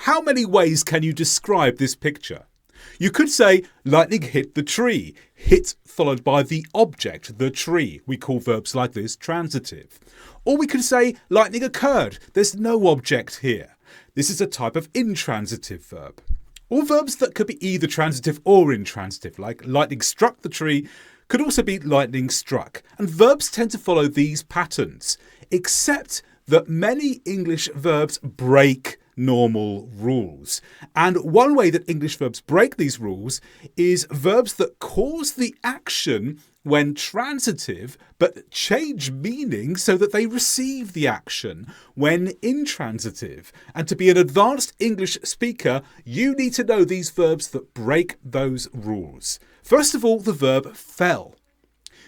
How many ways can you describe this picture? You could say lightning hit the tree. Hit followed by the object, the tree. We call verbs like this transitive. Or we could say lightning occurred. There's no object here. This is a type of intransitive verb. Or verbs that could be either transitive or intransitive, like lightning struck the tree, could also be lightning struck. And verbs tend to follow these patterns, except that many English verbs break normal rules. And one way that English verbs break these rules is verbs that cause the action when transitive but change meaning so that they receive the action when intransitive. And to be an advanced English speaker, you need to know these verbs that break those rules. First of all, the verb fell.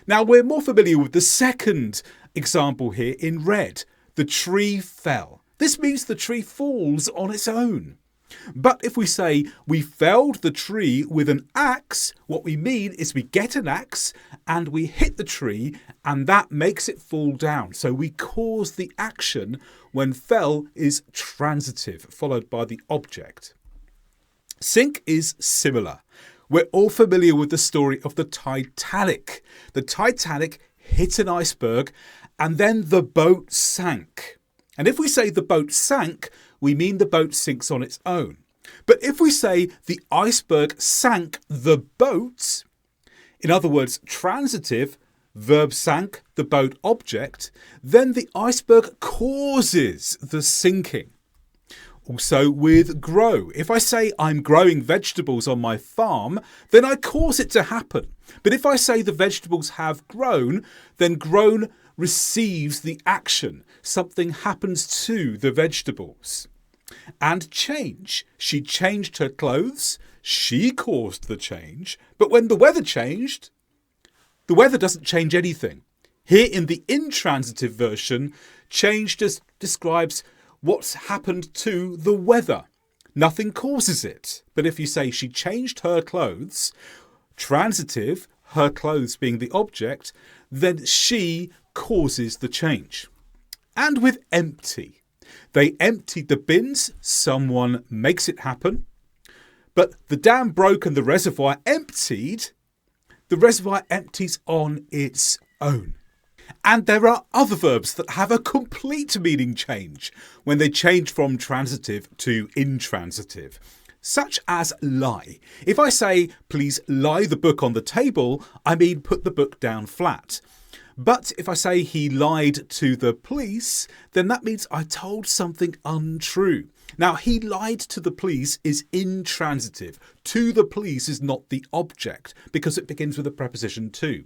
Now, we're more familiar with the second example here in red. The tree fell. This means the tree falls on its own. But if we say we felled the tree with an axe, what we mean is we get an axe and we hit the tree and that makes it fall down. So we cause the action when fell is transitive, followed by the object. Sink is similar. We're all familiar with the story of the Titanic. The Titanic hit an iceberg and then the boat sank. And if we say the boat sank, we mean the boat sinks on its own. But if we say the iceberg sank the boat, in other words, transitive, verb sank, the boat object, then the iceberg causes the sinking. Also with grow. If I say I'm growing vegetables on my farm, then I cause it to happen. But if I say the vegetables have grown, then grown receives the action. Something happens to the vegetables. And change. She changed her clothes. She caused the change. But when the weather changed, the weather doesn't change anything. Here in the intransitive version, change just describes what's happened to the weather. Nothing causes it. But if you say she changed her clothes, transitive, her clothes being the object, then she causes the change. And with empty. They emptied the bins, someone makes it happen. But the dam broke and the reservoir emptied. The reservoir empties on its own. And there are other verbs that have a complete meaning change when they change from transitive to intransitive, such as lie. If I say, please lie the book on the table, I mean put the book down flat. But if I say he lied to the police, then that means I told something untrue. Now, he lied to the police is intransitive. To the police is not the object because it begins with a preposition to.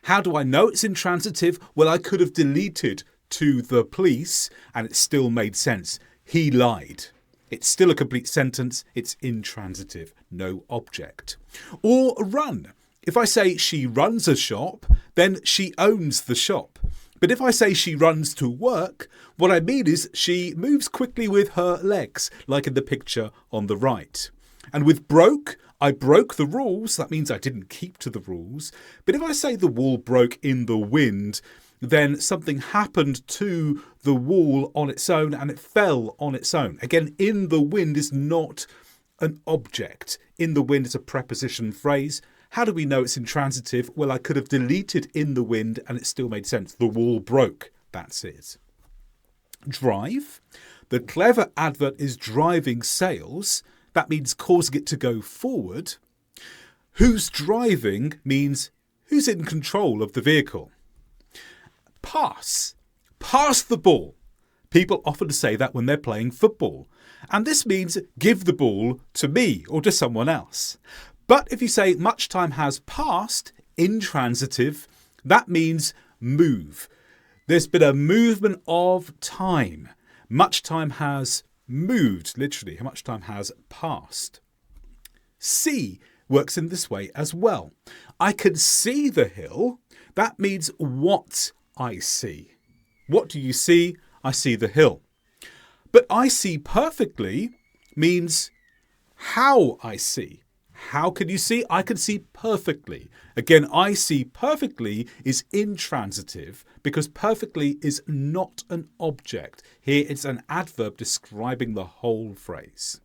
How do I know it's intransitive? Well, I could have deleted to the police and it still made sense. He lied. It's still a complete sentence. It's intransitive, no object. Or run. If I say she runs a shop, then she owns the shop. But if I say she runs to work, what I mean is she moves quickly with her legs, like in the picture on the right. And with broke, I broke the rules. That means I didn't keep to the rules. But if I say the wall broke in the wind, then something happened to the wall on its own and it fell on its own. Again, in the wind is not an object. In the wind is a preposition phrase. How do we know it's intransitive? Well, I could have deleted in the wind and it still made sense. The wall broke. That's it. Drive. The clever advert is driving sales. That means causing it to go forward. Who's driving means who's in control of the vehicle. Pass. Pass the ball. People often say that when they're playing football. And this means give the ball to me or to someone else. But if you say much time has passed, intransitive, that means move. There's been a movement of time. Much time has moved, literally. How much time has passed? See works in this way as well. I can see the hill. That means what I see. What do you see? I see the hill. But I see perfectly means how I see. How can you see? I can see perfectly. Again, I see perfectly is intransitive because perfectly is not an object. Here it's an adverb describing the whole phrase.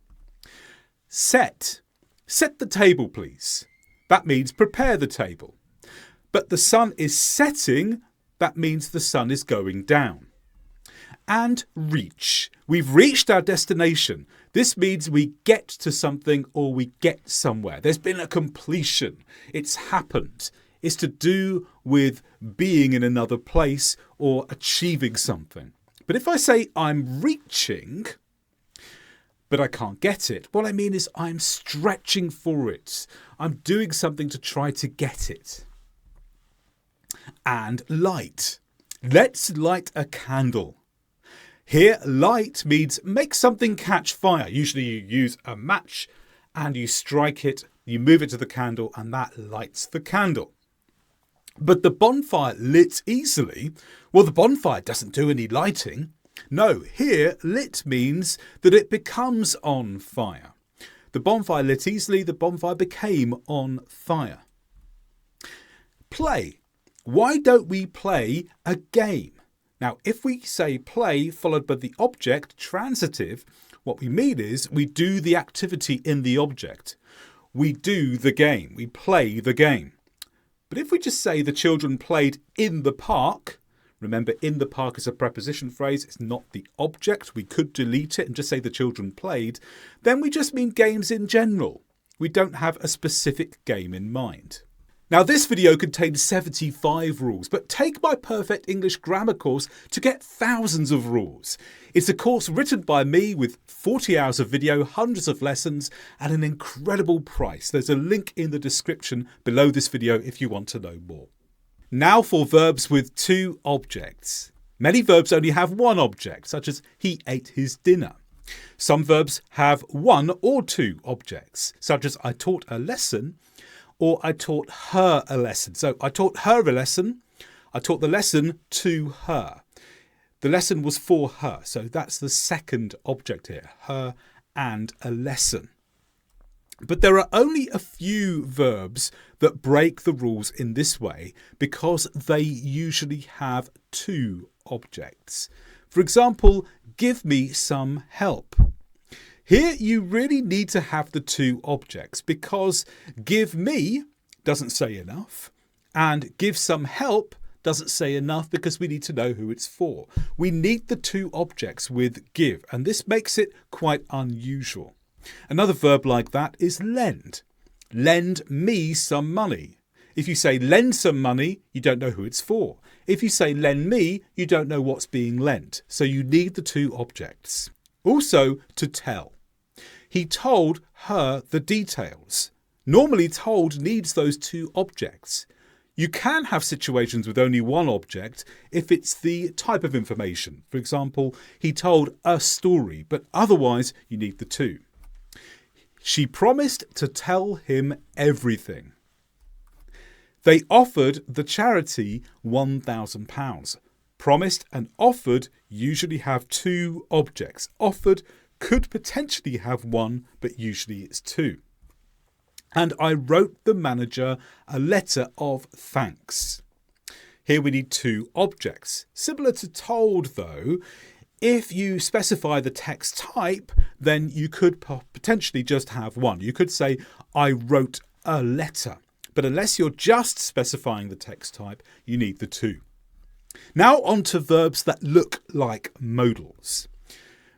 Set. Set the table, please. That means prepare the table. But the sun is setting. That means the sun is going down. And reach. We've reached our destination. This means we get to something or we get somewhere. There's been a completion. It's happened. It's to do with being in another place or achieving something. But if I say I'm reaching, but I can't get it, what I mean is I'm stretching for it. I'm doing something to try to get it. And light. Let's light a candle. Here, light means make something catch fire. Usually you use a match and you strike it, you move it to the candle and that lights the candle. But the bonfire lit easily. Well, the bonfire doesn't do any lighting. No, here lit means that it becomes on fire. The bonfire lit easily, the bonfire became on fire. Play. Why don't we play a game? Now, if we say play followed by the object, transitive, what we mean is we do the activity in the object. We do the game. We play the game. But if we just say the children played in the park, remember in the park is a preposition phrase, it's not the object. We could delete it and just say the children played. Then we just mean games in general. We don't have a specific game in mind. Now this video contains 75 rules, but take my Perfect English Grammar course to get thousands of rules. It's a course written by me with 40 hours of video, hundreds of lessons, and an incredible price. There's a link in the description below this video if you want to know more. Now for verbs with two objects. Many verbs only have one object, such as he ate his dinner. Some verbs have one or two objects, such as I taught a lesson or I taught her a lesson. So I taught her a lesson. I taught the lesson to her. The lesson was for her. So that's the second object here, her and a lesson. But there are only a few verbs that break the rules in this way because they usually have two objects. For example, give me some help. Here you really need to have the two objects because give me doesn't say enough and give some help doesn't say enough because we need to know who it's for. We need the two objects with give, and this makes it quite unusual. Another verb like that is lend. Lend me some money. If you say lend some money, you don't know who it's for. If you say lend me, you don't know what's being lent. So you need the two objects. Also, to tell. He told her the details. Normally told needs those two objects. You can have situations with only one object if it's the type of information. For example, he told a story, but otherwise you need the two. She promised to tell him everything. They offered the charity £1,000. Promised and offered usually have two objects. Offered could potentially have one, but usually it's two. And I wrote the manager a letter of thanks. Here we need two objects. Similar to told though, if you specify the text type, then you could potentially just have one. You could say, I wrote a letter. But unless you're just specifying the text type, you need the two. Now on to verbs that look like modals.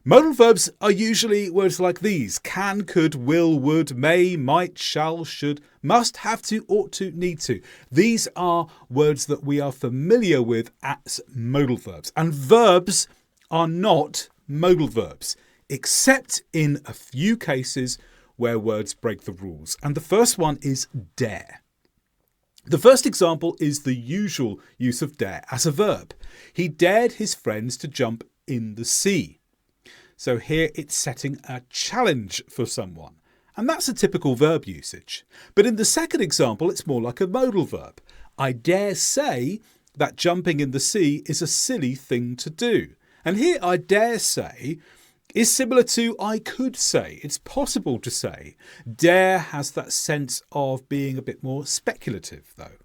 Modal verbs are usually words like these: can, could, will, would, may, might, shall, should, must, have to, ought to, need to. These are words that we are familiar with as modal verbs. And verbs are not modal verbs, except in a few cases where words break the rules. And the first one is dare. The first example is the usual use of dare as a verb. He dared his friends to jump in the sea. So here it's setting a challenge for someone. And that's a typical verb usage. But in the second example, it's more like a modal verb. I dare say that jumping in the sea is a silly thing to do. And here I dare say is similar to I could say. It's possible to say. Dare has that sense of being a bit more speculative, though.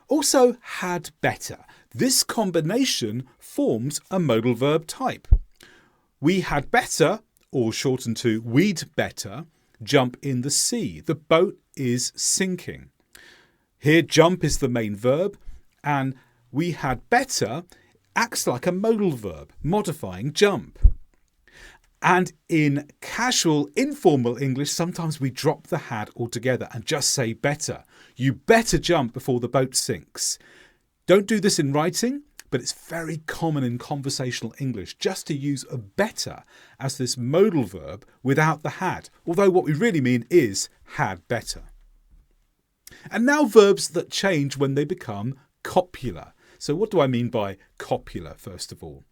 Also, had better. This combination forms a modal verb type. We had better, or shortened to we'd better, jump in the sea. The boat is sinking. Here, jump is the main verb, and we had better acts like a modal verb, modifying jump. And in casual, informal English, sometimes we drop the had altogether and just say better. You better jump before the boat sinks. Don't do this in writing, but it's very common in conversational English just to use a better as this modal verb without the had, although what we really mean is had better. And now verbs that change when they become copular. So what do I mean by copular, first of all?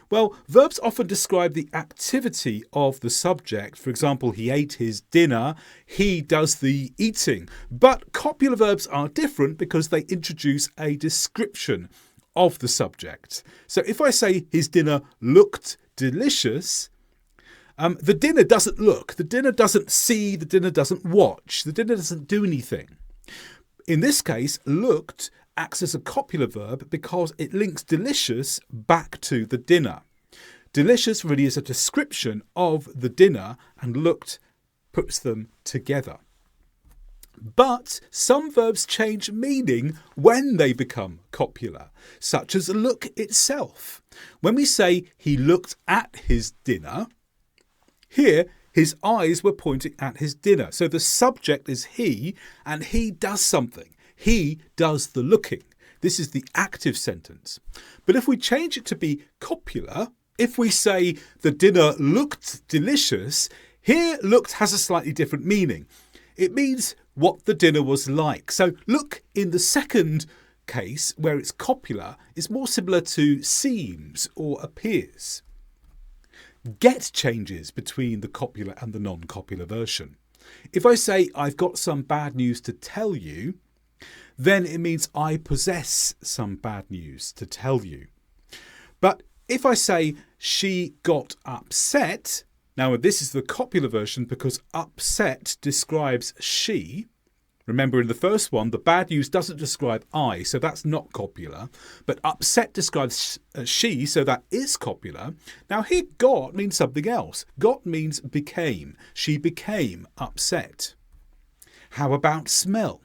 Well, verbs often describe the activity of the subject. For example, he ate his dinner, he does the eating. But copular verbs are different because they introduce a description of the subject. So if I say his dinner looked delicious, the dinner doesn't look, the dinner doesn't see, the dinner doesn't watch, the dinner doesn't do anything. In this case, looked acts as a copular verb because it links delicious back to the dinner. Delicious really is a description of the dinner, and looked puts them together. But some verbs change meaning when they become copular, such as look itself. When we say he looked at his dinner, here his eyes were pointing at his dinner. So the subject is he, and he does something. He does the looking. This is the active sentence. But if we change it to be copular, if we say the dinner looked delicious, here looked has a slightly different meaning. It means what the dinner was like. So look in the second case, where it's copular, is more similar to seems or appears. Get changes between the copular and the non-copular version. If I say I've got some bad news to tell you, then it means I possess some bad news to tell you. But if I say she got upset, now this is the copular version because upset describes she. Remember in the first one, the bad news doesn't describe I, so that's not copular. But upset describes she, so that is copular. Now here got means something else. Got means became. She became upset. How about smell?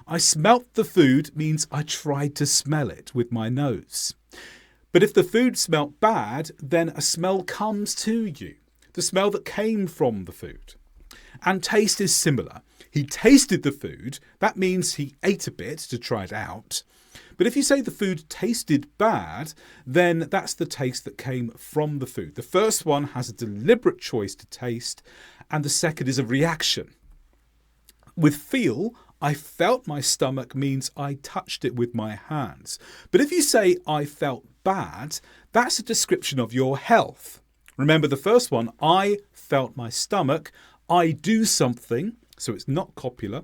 I smelt the food means I tried to smell it with my nose. But if the food smelt bad, then a smell comes to you. The smell that came from the food. And taste is similar. He tasted the food. That means he ate a bit to try it out. But if you say the food tasted bad, then that's the taste that came from the food. The first one has a deliberate choice to taste, and the second is a reaction. With feel, I felt my stomach means I touched it with my hands. But if you say I felt bad, that's a description of your health. Remember the first one, I felt my stomach. I do something, so it's not copular.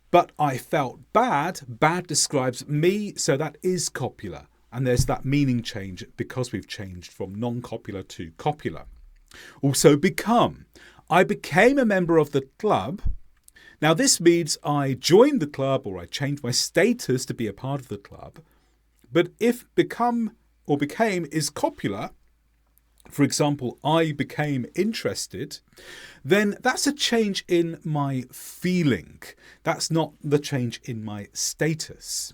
But I felt bad. Bad describes me, so that is copular. And there's that meaning change because we've changed from non-copular to copular. Also become. I became a member of the club. Now this means I joined the club or I changed my status to be a part of the club. But if become or became is copular, for example, I became interested, then that's a change in my feeling. That's not the change in my status.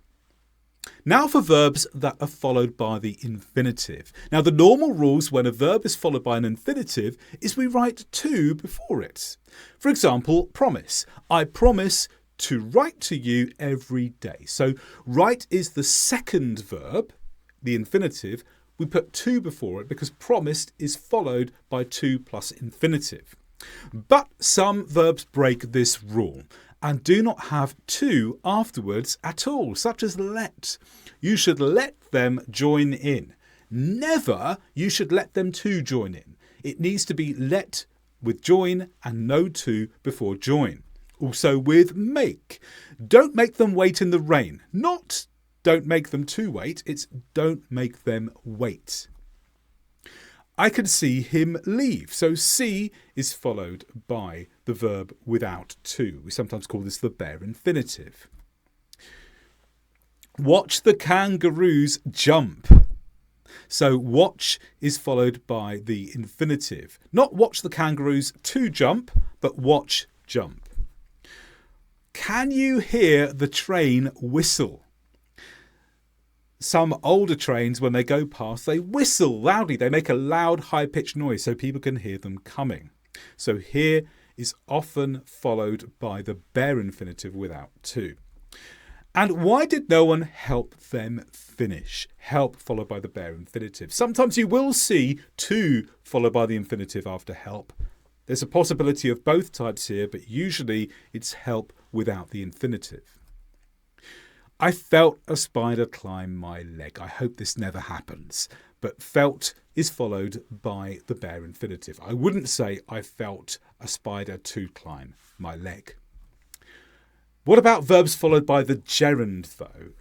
Now for verbs that are followed by the infinitive. Now the normal rules when a verb is followed by an infinitive is we write to before it. For example, promise. I promise to write to you every day. So write is the second verb, the infinitive. We put to before it because promised is followed by to plus infinitive. But some verbs break this rule and do not have to afterwards at all, such as let. You should let them join in. Never you should let them to join in. It needs to be let with join and no to before join. Also with make. Don't make them wait in the rain. Not don't make them to wait, it's don't make them wait. I can see him leave. So see is followed by the verb without to. We sometimes call this the bare infinitive. Watch the kangaroos jump. So watch is followed by the infinitive. Not watch the kangaroos to jump, but watch jump. Can you hear the train whistle? Some older trains, when they go past, they whistle loudly. They make a loud, high-pitched noise so people can hear them coming. So here is often followed by the bare infinitive without to. And why did no one help them finish? Help followed by the bare infinitive. Sometimes you will see to followed by the infinitive after help. There's a possibility of both types here, but usually it's help without the infinitive. I felt a spider climb my leg. I hope this never happens. But felt is followed by the bare infinitive. I wouldn't say I felt a spider to climb my leg. What about verbs followed by the gerund, though?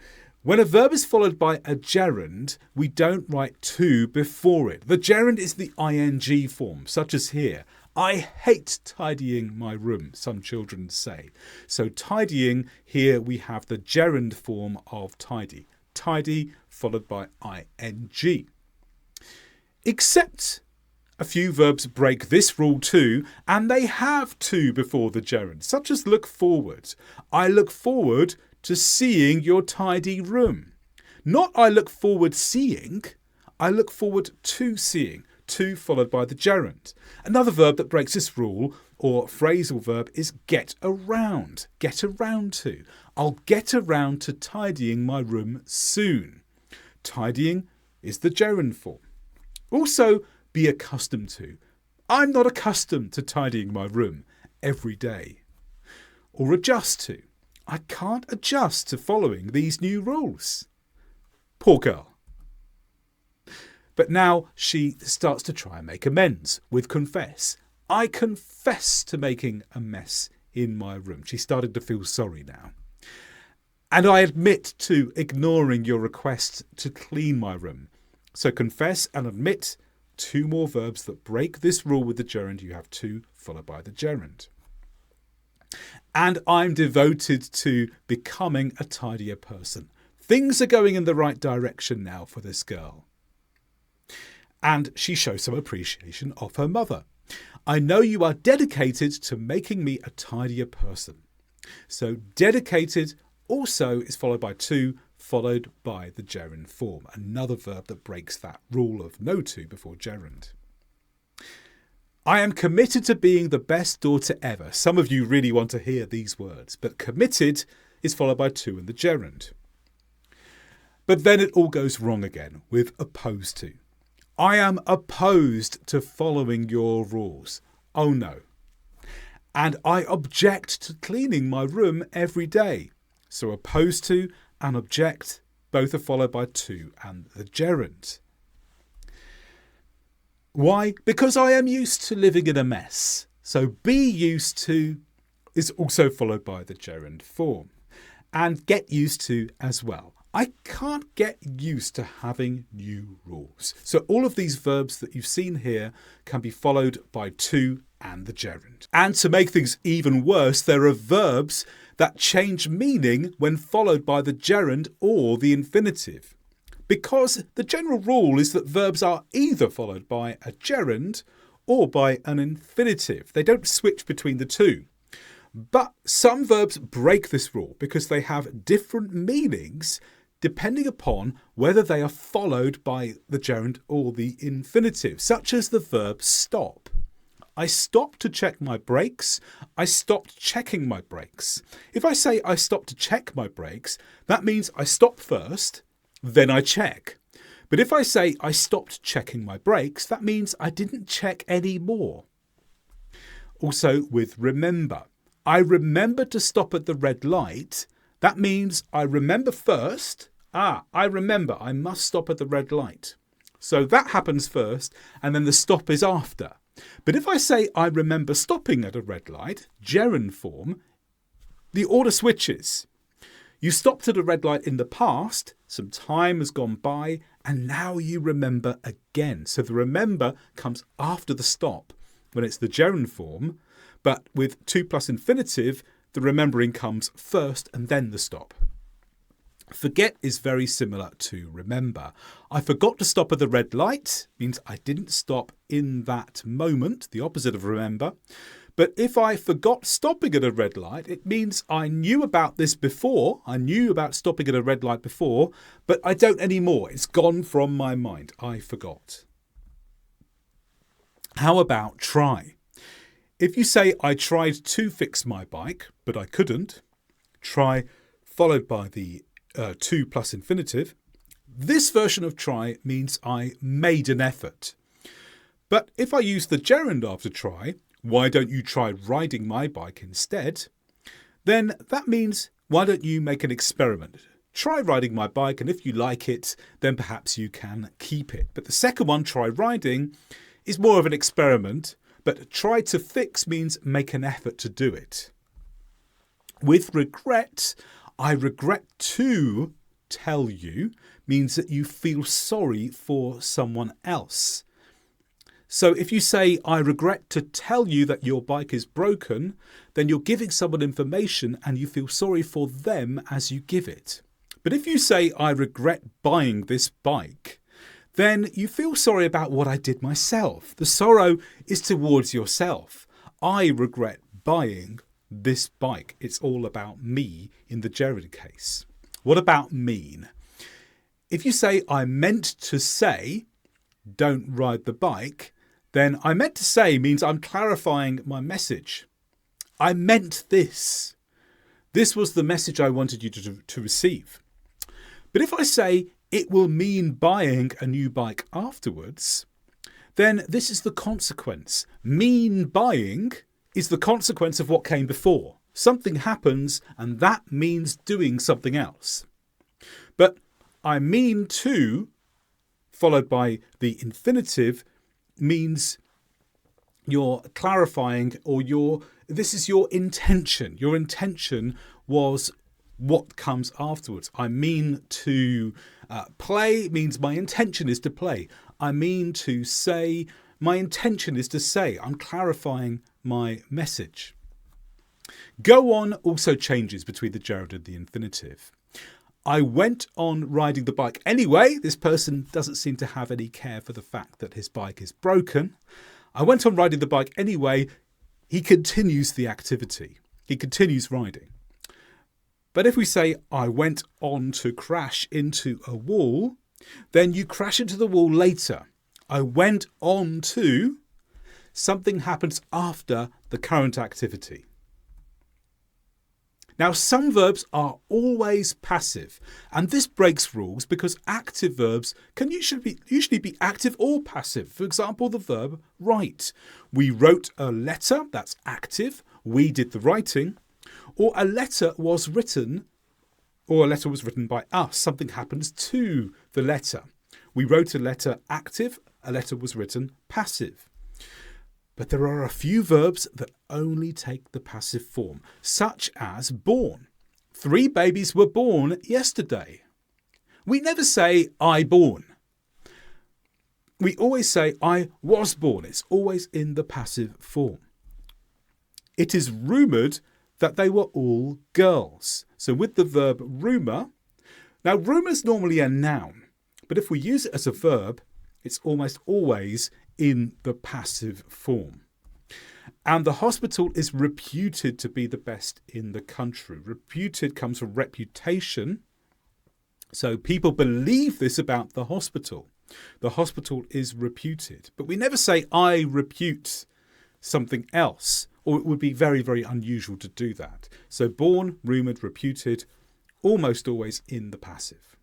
When a verb is followed by a gerund, we don't write to before it. The gerund is the ing form, such as here. I hate tidying my room, some children say. So tidying, here we have the gerund form of tidy. Tidy followed by ing. Except a few verbs break this rule too, and they have to before the gerund, such as look forward. I look forward to seeing your tidy room. Not I look forward seeing, I look forward to seeing. To followed by the gerund. Another verb that breaks this rule or phrasal verb is get around. Get around to. I'll get around to tidying my room soon. Tidying is the gerund form. Also, be accustomed to. I'm not accustomed to tidying my room every day. Or adjust to. I can't adjust to following these new rules. Poor girl. But now she starts to try and make amends with confess. I confess to making a mess in my room. She's starting to feel sorry now. And I admit to ignoring your request to clean my room. So confess and admit, two more verbs that break this rule with the gerund. You have to followed by the gerund. And I'm devoted to becoming a tidier person. Things are going in the right direction now for this girl. And she shows some appreciation of her mother. I know you are dedicated to making me a tidier person. So dedicated also is followed by to, followed by the gerund form. Another verb that breaks that rule of no to before gerund. I am committed to being the best daughter ever. Some of you really want to hear these words, but committed is followed by to and the gerund. But then it all goes wrong again with opposed to. I am opposed to following your rules. Oh no. And I object to cleaning my room every day. So opposed to and object, both are followed by to and the gerund. Why? Because I am used to living in a mess. So be used to is also followed by the gerund form. And get used to as well. I can't get used to having new rules. So all of these verbs that you've seen here can be followed by to and the gerund. And to make things even worse, there are verbs that change meaning when followed by the gerund or the infinitive. Because the general rule is that verbs are either followed by a gerund or by an infinitive. They don't switch between the two. But some verbs break this rule because they have different meanings depending upon whether they are followed by the gerund or the infinitive, such as the verb stop. I stopped to check my brakes. I stopped checking my brakes. If I say I stopped to check my brakes, that means I stop first, then I check. But if I say I stopped checking my brakes, that means I didn't check any more. Also with remember. I remember to stop at the red light. That means I remember first. I remember I must stop at the red light. So that happens first and then the stop is after. But if I say I remember stopping at a red light, gerund form, the order switches. You stopped at a red light in the past, some time has gone by, and now you remember again. So the remember comes after the stop when it's the gerund form, but with to plus infinitive, the remembering comes first and then the stop. Forget is very similar to remember. I forgot to stop at the red light means I didn't stop in that moment, the opposite of remember. But if I forgot stopping at a red light, it means I knew about this before. I knew about stopping at a red light before, but I don't anymore. It's gone from my mind. I forgot. How about try? If you say, I tried to fix my bike, but I couldn't, try followed by the to plus infinitive, this version of try means I made an effort. But if I use the gerund after try, why don't you try riding my bike instead? Then that means, why don't you make an experiment? Try riding my bike, and if you like it, then perhaps you can keep it. But the second one, try riding, is more of an experiment, but try to fix means make an effort to do it. With regret, I regret to tell you means that you feel sorry for someone else. So if you say, I regret to tell you that your bike is broken, then you're giving someone information and you feel sorry for them as you give it. But if you say, I regret buying this bike, then you feel sorry about what I did myself. The sorrow is towards yourself. I regret buying this bike. It's all about me in the gerund case. What about mean? If you say, I meant to say, don't ride the bike, then I meant to say means I'm clarifying my message. I meant this. This was the message I wanted you to receive. But if I say it will mean buying a new bike afterwards, then this is the consequence. Mean buying is the consequence of what came before. Something happens and that means doing something else. But I mean to, followed by the infinitive, means you're clarifying or this is your intention. Your intention was what comes afterwards. I mean to play means my intention is to play. I mean to say, my intention is to say. I'm clarifying my message. Go on also changes between the gerund and the infinitive. I went on riding the bike anyway. This person doesn't seem to have any care for the fact that his bike is broken. I went on riding the bike anyway. He continues the activity. He continues riding. But if we say, I went on to crash into a wall, then you crash into the wall later. I went on to, something happens after the current activity. Now, some verbs are always passive, and this breaks rules because active verbs can usually be active or passive. For example, the verb write. We wrote a letter, that's active. We did the writing. Or a letter was written, or a letter was written by us. Something happens to the letter. We wrote a letter active, a letter was written passive. But there are a few verbs that only take the passive form, such as born. 3 babies were born yesterday. We never say, I born. We always say, I was born. It's always in the passive form. It is rumoured that they were all girls. So with the verb rumour, now rumour is normally a noun, but if we use it as a verb, it's almost always in the passive form. And the hospital is reputed to be the best in the country. Reputed comes from reputation. So people believe this about the hospital. The hospital is reputed. But we never say, I repute something else, or it would be very, very unusual to do that. So born, rumoured, reputed, almost always in the passive.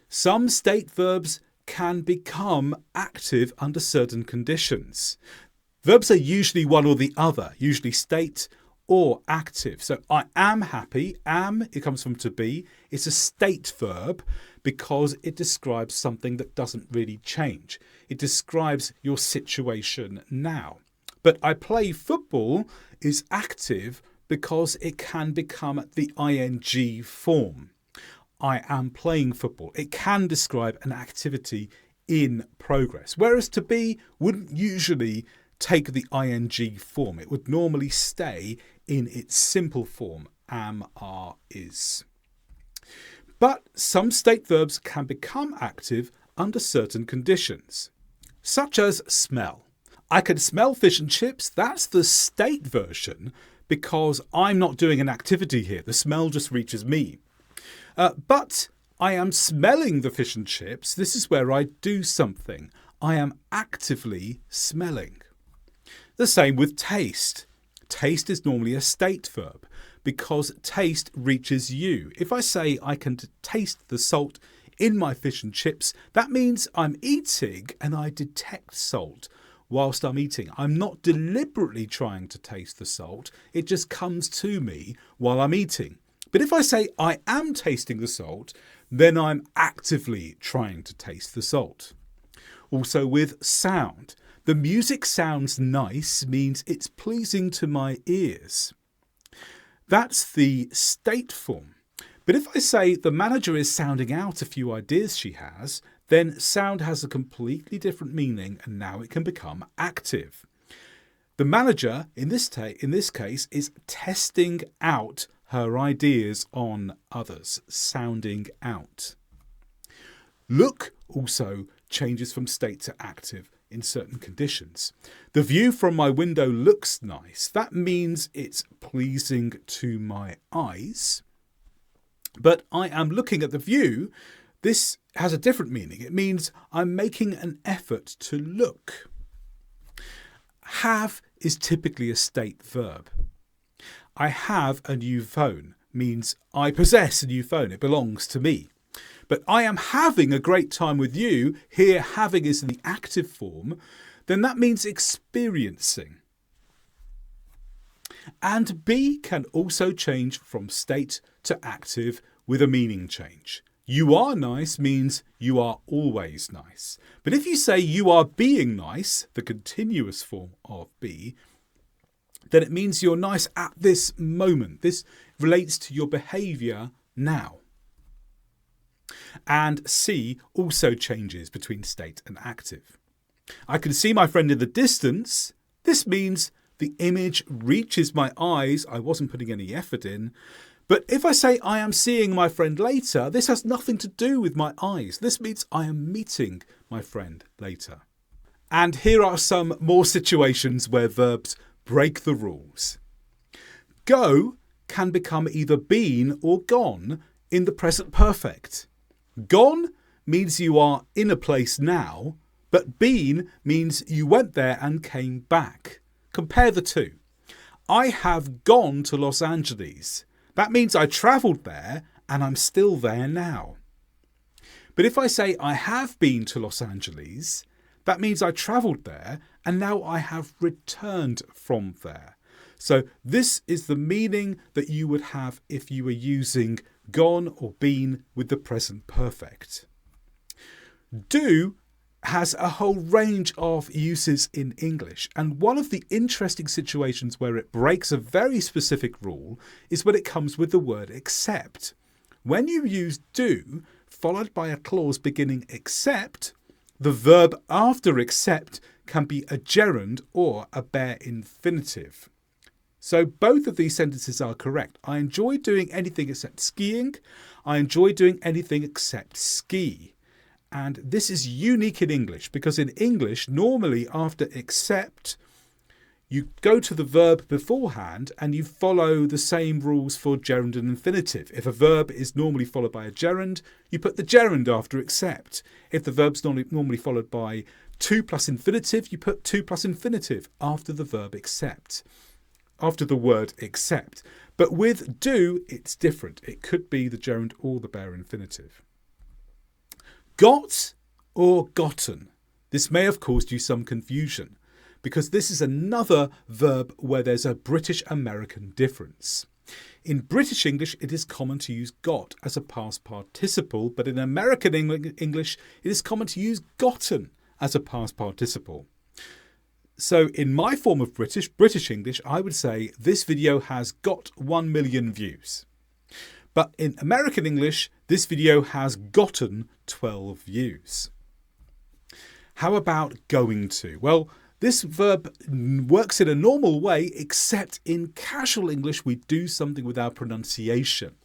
Some state verbs can become active under certain conditions. Verbs are usually one or the other, usually state or active. So I am happy. Am, it comes from to be. It's a state verb because it describes something that doesn't really change. It describes your situation now. But I play football is active because it can become the ing form. I am playing football. It can describe an activity in progress, whereas to be wouldn't usually take the ing form. It would normally stay in its simple form, am, are, is. But some state verbs can become active under certain conditions, such as smell. I can smell fish and chips. That's the state version because I'm not doing an activity here. The smell just reaches me. But I am smelling the fish and chips. This is where I do something. I am actively smelling. The same with taste. Taste is normally a state verb because taste reaches you. If I say I can taste the salt in my fish and chips, that means I'm eating and I detect salt whilst I'm eating. I'm not deliberately trying to taste the salt. It just comes to me while I'm eating. But if I say I am tasting the salt, then I'm actively trying to taste the salt. Also with sound. The music sounds nice means it's pleasing to my ears. That's the state form. But if I say the manager is sounding out a few ideas she has, then sound has a completely different meaning and now it can become active. The manager, in this case, is testing out her ideas on others, sounding out. Look also changes from state to active in certain conditions. The view from my window looks nice. That means it's pleasing to my eyes. But I am looking at the view. This has a different meaning. It means I'm making an effort to look. Have is typically a state verb. I have a new phone means I possess a new phone. It belongs to me. But I am having a great time with you. Here, having is in the active form. Then that means experiencing. And be can also change from state to active with a meaning change. You are nice means you are always nice. But if you say you are being nice, the continuous form of be, then it means you're nice at this moment. This relates to your behaviour now. And see also changes between state and active. I can see my friend in the distance. This means the image reaches my eyes. I wasn't putting any effort in. But if I say I am seeing my friend later, this has nothing to do with my eyes. This means I am meeting my friend later. And here are some more situations where verbs break the rules. Go can become either been or gone in the present perfect. Gone means you are in a place now, but been means you went there and came back. Compare the two. I have gone to Los Angeles. That means I travelled there and I'm still there now. But if I say I have been to Los Angeles, that means I travelled there and now I have returned from there. So this is the meaning that you would have if you were using gone or been with the present perfect. Do has a whole range of uses in English, and one of the interesting situations where it breaks a very specific rule is when it comes with the word except. When you use do followed by a clause beginning except, the verb after except can be a gerund or a bare infinitive. So both of these sentences are correct. I enjoy doing anything except skiing. I enjoy doing anything except ski. And this is unique in English because in English, normally after except, you go to the verb beforehand and you follow the same rules for gerund and infinitive. If a verb is normally followed by a gerund, you put the gerund after except. If the verb's normally followed by to plus infinitive, you put to plus infinitive after the verb except, after the word except. But with do, it's different. It could be the gerund or the bare infinitive. Got or gotten. This may have caused you some confusion because this is another verb where there's a British-American difference. In British English, it is common to use got as a past participle, but in American English, it is common to use gotten as a past participle. So in my form of British English, I would say this video has got 1 million views. But in American English, this video has gotten 12 views. How about going to? Well, this verb works in a normal way, except in casual English, we do something with our pronunciation.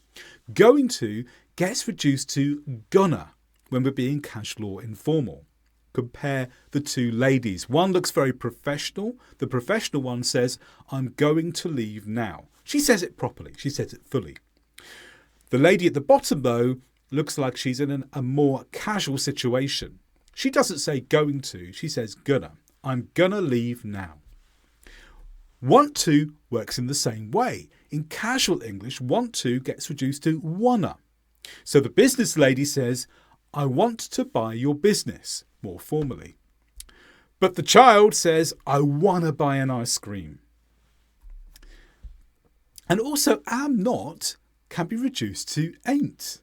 Going to gets reduced to gonna when we're being casual or informal. Compare the two ladies. One looks very professional. The professional one says, I'm going to leave now. She says it properly. She says it fully. The lady at the bottom, though, looks like she's in a more casual situation. She doesn't say going to, she says gonna. I'm gonna leave now. Want to works in the same way. In casual English, want to gets reduced to wanna. So the business lady says, I want to buy your business, more formally. But the child says, I wanna buy an ice cream. And also, am not can be reduced to ain't.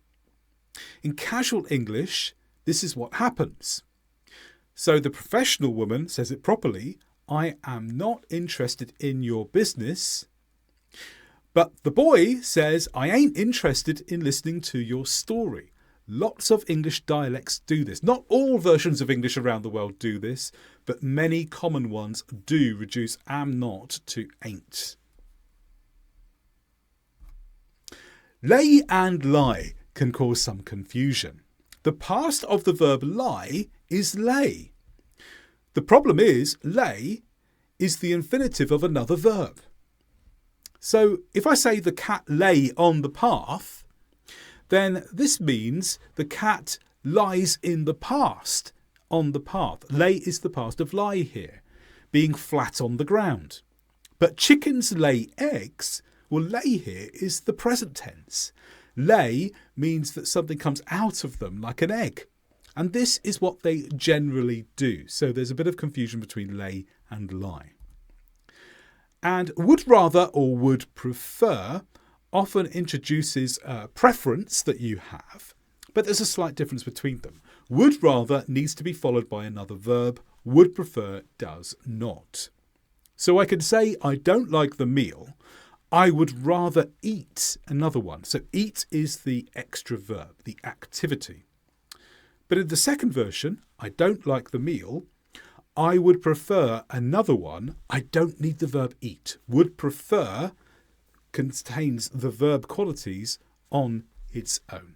In casual English, this is what happens. So the professional woman says it properly, I am not interested in your business. But the boy says, I ain't interested in listening to your story. Lots of English dialects do this. Not all versions of English around the world do this, but many common ones do reduce am not to ain't. Lay and lie can cause some confusion. The past of the verb lie is lay. The problem is lay is the infinitive of another verb. So if I say the cat lay on the path, then this means the cat lies in the past, on the path. Lay is the past of lie here, being flat on the ground. But chickens lay eggs. Well, lay here is the present tense. Lay means that something comes out of them like an egg. And this is what they generally do. So there's a bit of confusion between lay and lie. And would rather or would prefer often introduces a preference that you have, but there's a slight difference between them. Would rather needs to be followed by another verb. Would prefer does not. So I can say I don't like the meal. I would rather eat another one. So eat is the extra verb, the activity. But in the second version, I don't like the meal. I would prefer another one. I don't need the verb eat. Would prefer contains the verb qualities on its own.